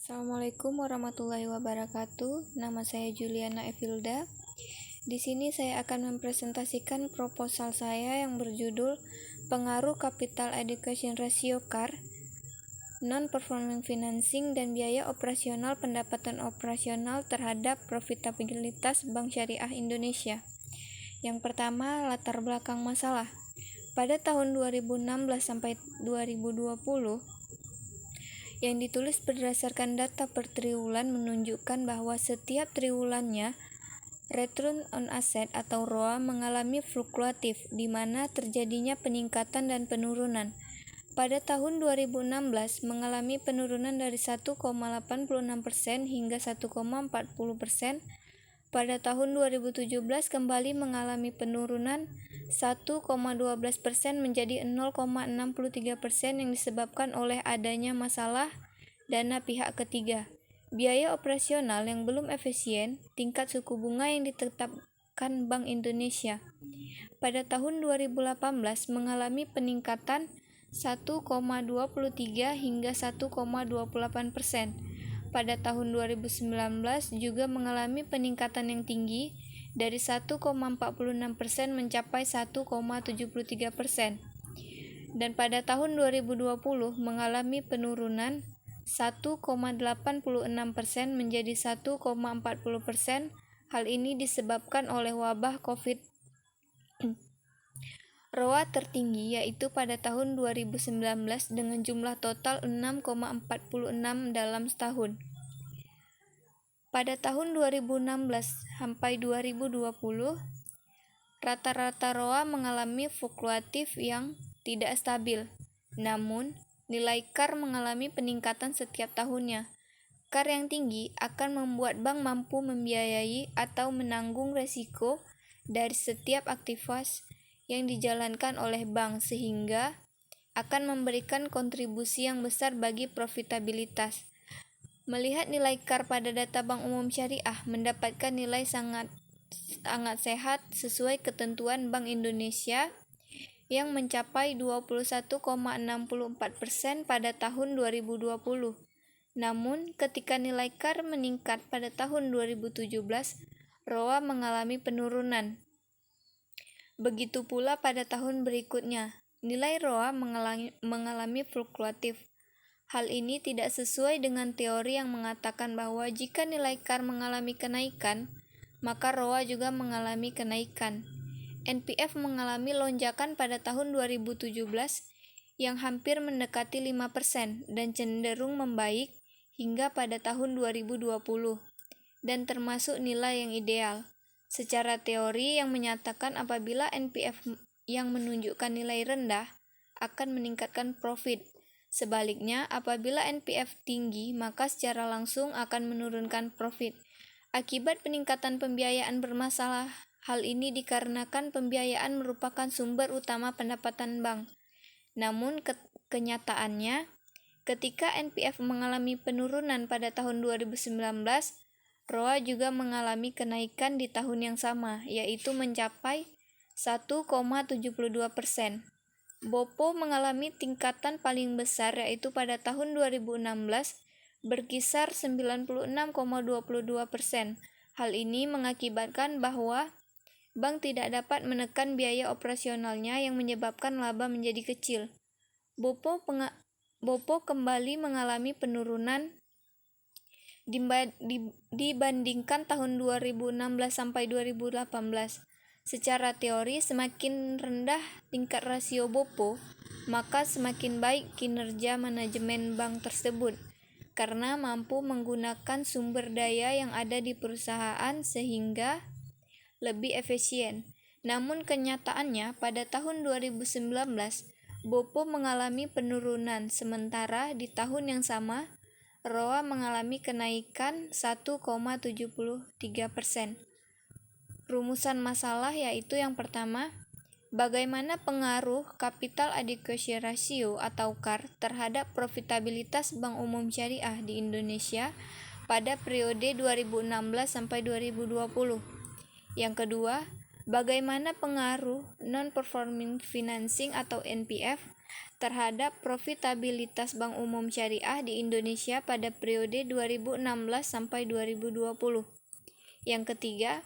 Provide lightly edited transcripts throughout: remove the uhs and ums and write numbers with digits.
Assalamualaikum warahmatullahi wabarakatuh. Nama saya Juliana Evilda. Di sini saya akan mempresentasikan proposal saya yang berjudul Pengaruh Capital Adequacy Ratio (CAR), Non-Performing Financing dan Biaya Operasional Pendapatan Operasional terhadap Profitabilitas Bank Syariah Indonesia. Yang pertama, latar belakang masalah. Pada tahun 2016 sampai 2020, yang ditulis berdasarkan data per triwulan menunjukkan bahwa setiap triwulannya Return on Asset atau ROA mengalami fluktuatif, di mana terjadinya peningkatan dan penurunan. Pada tahun 2016 mengalami penurunan dari 1,86% hingga 1,40%. Pada tahun 2017 kembali mengalami penurunan 1,12% menjadi 0,63% yang disebabkan oleh adanya masalah dana pihak ketiga, biaya operasional yang belum efisien, tingkat suku bunga yang ditetapkan Bank Indonesia. Pada tahun 2018 mengalami peningkatan 1,23 hingga 1,28%. Pada tahun 2019 juga mengalami peningkatan yang tinggi dari 1,46% mencapai 1,73%. Dan pada tahun 2020 mengalami penurunan 1,86% menjadi 1,40%. Hal ini disebabkan oleh wabah COVID. ROA tertinggi yaitu pada tahun 2019 dengan jumlah total 6,46 dalam setahun. Pada tahun 2016 sampai 2020, rata-rata ROA mengalami fluktuatif yang tidak stabil. Namun, nilai CAR mengalami peningkatan setiap tahunnya. CAR yang tinggi akan membuat bank mampu membiayai atau menanggung risiko dari setiap aktivitas yang dijalankan oleh bank, sehingga akan memberikan kontribusi yang besar bagi profitabilitas. Melihat nilai CAR pada data Bank Umum Syariah mendapatkan nilai sangat sehat sesuai ketentuan Bank Indonesia yang mencapai 21,64% pada tahun 2020. Namun, ketika nilai CAR meningkat pada tahun 2017, ROA mengalami penurunan. Begitu pula pada tahun berikutnya, nilai ROA mengalami fluktuatif. Hal ini tidak sesuai dengan teori yang mengatakan bahwa jika nilai CAR mengalami kenaikan, maka ROA juga mengalami kenaikan. NPF mengalami lonjakan pada tahun 2017 yang hampir mendekati 5% dan cenderung membaik hingga pada tahun 2020 dan termasuk nilai yang ideal. Secara teori yang menyatakan apabila NPF yang menunjukkan nilai rendah akan meningkatkan profit. Sebaliknya, apabila NPF tinggi, maka secara langsung akan menurunkan profit. Akibat peningkatan pembiayaan bermasalah, hal ini dikarenakan pembiayaan merupakan sumber utama pendapatan bank. Namun, kenyataannya, ketika NPF mengalami penurunan pada tahun 2019, ROA juga mengalami kenaikan di tahun yang sama, yaitu mencapai 1,72%. BOPO mengalami tingkatan paling besar yaitu pada tahun 2016 berkisar 96,22%. Hal ini mengakibatkan bahwa bank tidak dapat menekan biaya operasionalnya yang menyebabkan laba menjadi kecil. BOPO kembali mengalami penurunan dibandingkan tahun 2016 sampai 2018. Secara teori, semakin rendah tingkat rasio BOPO, maka semakin baik kinerja manajemen bank tersebut, karena mampu menggunakan sumber daya yang ada di perusahaan sehingga lebih efisien. Namun kenyataannya, pada tahun 2019, BOPO mengalami penurunan, sementara di tahun yang sama, ROA mengalami kenaikan 1,73%. Rumusan masalah yaitu yang pertama, bagaimana pengaruh Capital Adequacy Ratio atau CAR terhadap profitabilitas Bank Umum Syariah di Indonesia pada periode 2016 sampai 2020. Yang kedua, bagaimana pengaruh Non-Performing Financing atau NPF terhadap profitabilitas Bank Umum Syariah di Indonesia pada periode 2016 sampai 2020. Yang ketiga,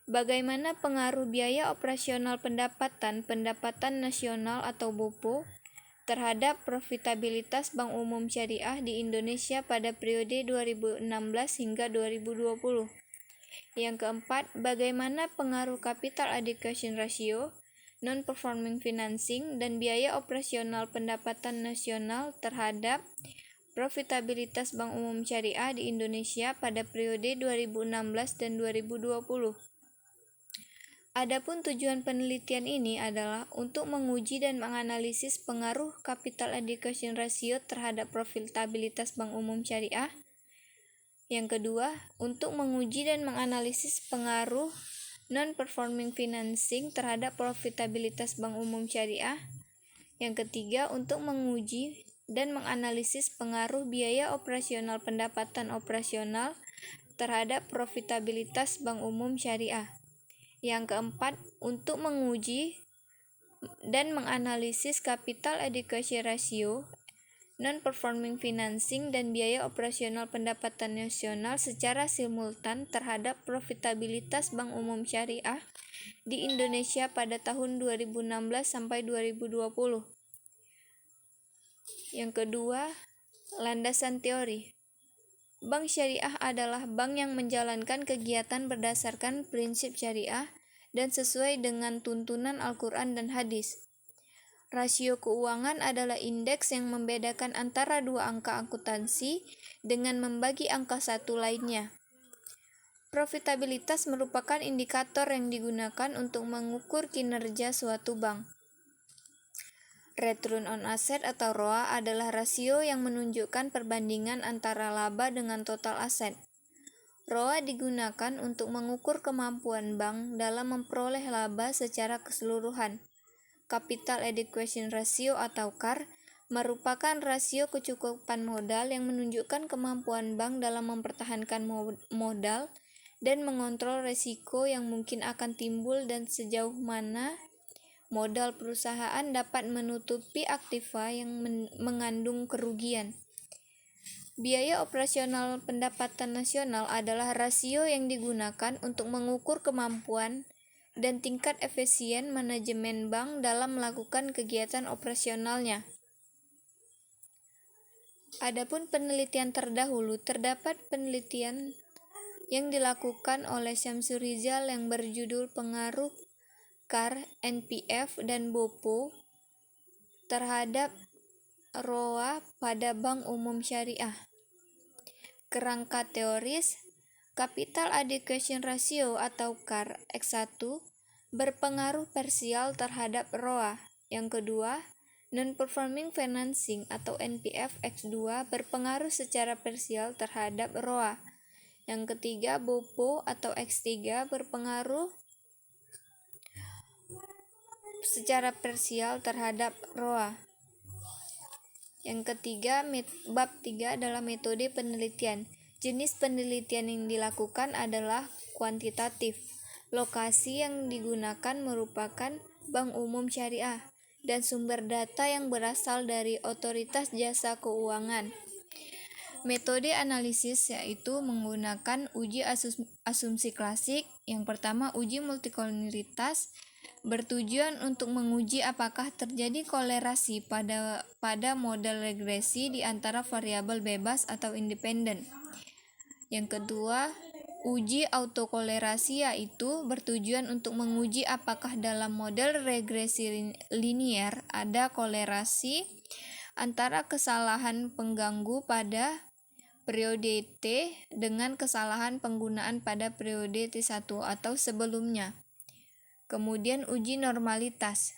bagaimana pengaruh biaya operasional pendapatan nasional atau BOPO terhadap profitabilitas Bank Umum Syariah di Indonesia pada periode 2016 hingga 2020. Yang keempat, bagaimana pengaruh capital adequacy ratio, non-performing financing, dan biaya operasional pendapatan nasional terhadap profitabilitas Bank Umum Syariah di Indonesia pada periode 2016 dan 2020. Adapun tujuan penelitian ini adalah untuk menguji dan menganalisis pengaruh capital adequacy ratio terhadap profitabilitas Bank Umum Syariah. Yang kedua, untuk menguji dan menganalisis pengaruh non-performing financing terhadap profitabilitas Bank Umum Syariah. Yang ketiga, untuk menguji dan menganalisis pengaruh biaya operasional pendapatan operasional terhadap profitabilitas Bank Umum Syariah. Yang keempat, untuk menguji dan menganalisis capital adequacy ratio, non-performing financing, dan biaya operasional pendapatan nasional secara simultan terhadap profitabilitas Bank Umum Syariah di Indonesia pada tahun 2016 sampai 2020. Yang kedua, landasan teori. Bank syariah adalah bank yang menjalankan kegiatan berdasarkan prinsip syariah dan sesuai dengan tuntunan Al-Quran dan hadis. Rasio keuangan adalah indeks yang membedakan antara dua angka akuntansi dengan membagi angka satu lainnya. Profitabilitas merupakan indikator yang digunakan untuk mengukur kinerja suatu bank. Return on Asset atau ROA adalah rasio yang menunjukkan perbandingan antara laba dengan total aset. ROA digunakan untuk mengukur kemampuan bank dalam memperoleh laba secara keseluruhan. Capital Adequacy Ratio atau CAR merupakan rasio kecukupan modal yang menunjukkan kemampuan bank dalam mempertahankan modal dan mengontrol risiko yang mungkin akan timbul dan sejauh mana modal perusahaan dapat menutupi aktiva yang mengandung kerugian. Biaya operasional pendapatan nasional adalah rasio yang digunakan untuk mengukur kemampuan dan tingkat efisien manajemen bank dalam melakukan kegiatan operasionalnya. Adapun penelitian terdahulu, terdapat penelitian yang dilakukan oleh Syamsur Rizal yang berjudul Pengaruh CAR, NPF, dan BOPO terhadap ROA pada Bank Umum Syariah. Kerangka teoris, Capital Adequacy Ratio atau CAR X1 berpengaruh parsial terhadap ROA. Yang kedua, Non-Performing Financing atau NPF X2 berpengaruh secara parsial terhadap ROA. Yang ketiga, BOPO atau X3 berpengaruh secara parsial terhadap ROA. Yang ketiga, bab 3 adalah metode penelitian. Jenis penelitian yang dilakukan adalah kuantitatif. Lokasi yang digunakan merupakan Bank Umum Syariah dan sumber data yang berasal dari Otoritas Jasa Keuangan. Metode analisis yaitu menggunakan uji asumsi klasik. Yang pertama, uji multikolinialitas bertujuan untuk menguji apakah terjadi kolerasi pada model regresi di antara variabel bebas atau independen. Yang kedua, uji autokolerasi yaitu bertujuan untuk menguji apakah dalam model regresi linier ada kolerasi antara kesalahan pengganggu pada periode T dengan kesalahan penggunaan pada periode T1 atau sebelumnya. Kemudian uji normalitas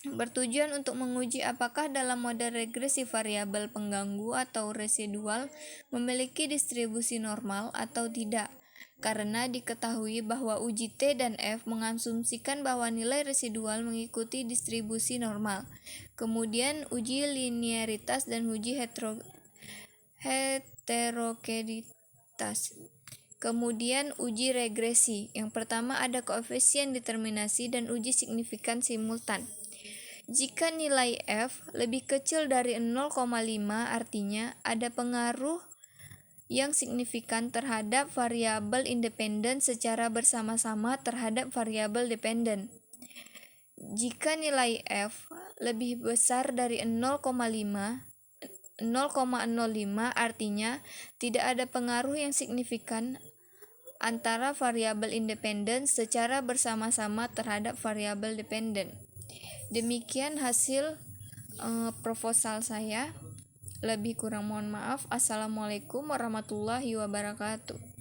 bertujuan untuk menguji apakah dalam model regresi variabel pengganggu atau residual memiliki distribusi normal atau tidak, karena diketahui bahwa uji T dan F mengasumsikan bahwa nilai residual mengikuti distribusi normal. Kemudian uji linearitas dan uji heterogenitas. Kemudian uji regresi. Yang pertama ada koefisien determinasi dan uji signifikan simultan. Jika nilai F lebih kecil dari 0,5, artinya ada pengaruh yang signifikan terhadap variabel independen secara bersama-sama terhadap variabel dependen. Jika nilai F lebih besar dari 0,05, artinya tidak ada pengaruh yang signifikan antara variabel independen secara bersama-sama terhadap variabel dependen. Demikian hasil proposal saya. Lebih kurang mohon maaf. Assalamualaikum warahmatullahi wabarakatuh.